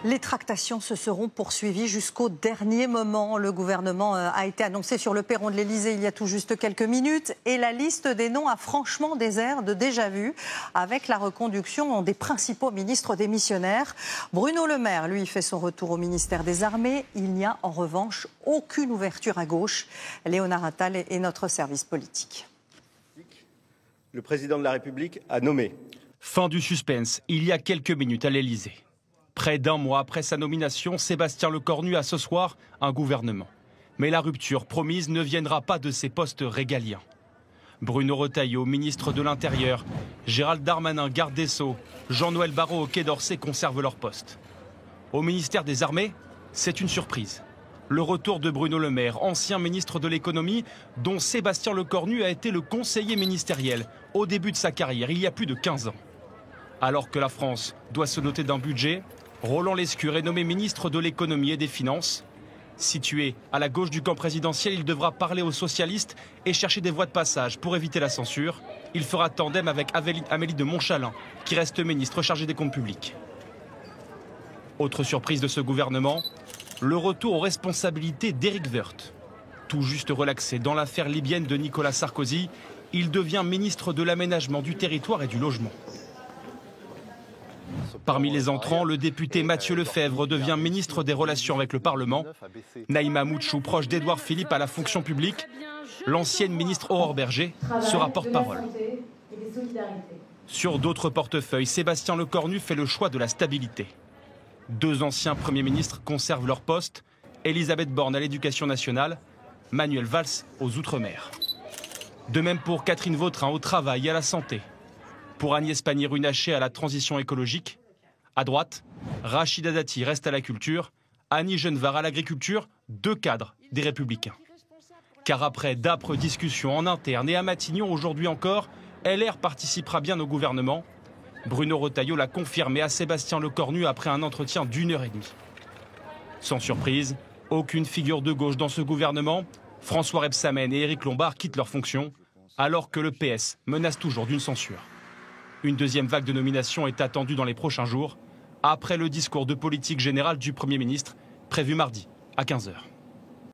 Les tractations se seront poursuivies jusqu'au dernier moment. Le gouvernement a été annoncé sur le perron de l'Élysée il y a tout juste quelques minutes. Et la liste des noms a franchement des airs de déjà-vu, avec la reconduction des principaux ministres démissionnaires. Bruno Le Maire, lui, fait son retour au ministère des Armées. Il n'y a en revanche aucune ouverture à gauche. Léonard Attal est notre service politique. Le président de la République a nommé. Fin du suspense, il y a quelques minutes à l'Élysée. Près d'un mois après sa nomination, Sébastien Lecornu a ce soir un gouvernement. Mais la rupture promise ne viendra pas de ses postes régaliens. Bruno Retailleau, ministre de l'Intérieur, Gérald Darmanin, garde des Sceaux, Jean-Noël Barrot au Quai d'Orsay conservent leur poste. Au ministère des Armées, c'est une surprise. Le retour de Bruno Le Maire, ancien ministre de l'économie, dont Sébastien Lecornu a été le conseiller ministériel au début de sa carrière, il y a plus de 15 ans. Alors que la France doit se doter d'un budget, Roland Lescure est nommé ministre de l'économie et des finances. Situé à la gauche du camp présidentiel, il devra parler aux socialistes et chercher des voies de passage pour éviter la censure. Il fera tandem avec Amélie de Montchalin, qui reste ministre chargée des comptes publics. Autre surprise de ce gouvernement, le retour aux responsabilités d'Éric Woerth. Tout juste relaxé dans l'affaire libyenne de Nicolas Sarkozy, il devient ministre de l'aménagement du territoire et du logement. Parmi les entrants, le député Mathieu Lefebvre devient ministre des Relations avec le Parlement. Naïma Moutchou, proche d'Édouard Philippe à la fonction publique. L'ancienne ministre Aurore Berger sera porte-parole. Sur d'autres portefeuilles, Sébastien Lecornu fait le choix de la stabilité. 2 anciens premiers ministres conservent leur poste. Elisabeth Borne à l'Éducation nationale, Manuel Valls aux Outre-mer. De même pour Catherine Vautrin au travail et à la santé. Pour Agnès Pannier-Runacher à la transition écologique. À droite, Rachida Dati reste à la culture. Annie Genevard à l'agriculture, 2 cadres des Républicains. Car après d'âpres discussions en interne et à Matignon aujourd'hui encore, LR participera bien au gouvernement. Bruno Retailleau l'a confirmé à Sébastien Lecornu après un entretien d'1h30. Sans surprise, aucune figure de gauche dans ce gouvernement. François Rebsamen et Éric Lombard quittent leurs fonctions, alors que le PS menace toujours d'une censure. Une deuxième vague de nominations est attendue dans les prochains jours, après le discours de politique générale du Premier ministre, prévu mardi à 15h.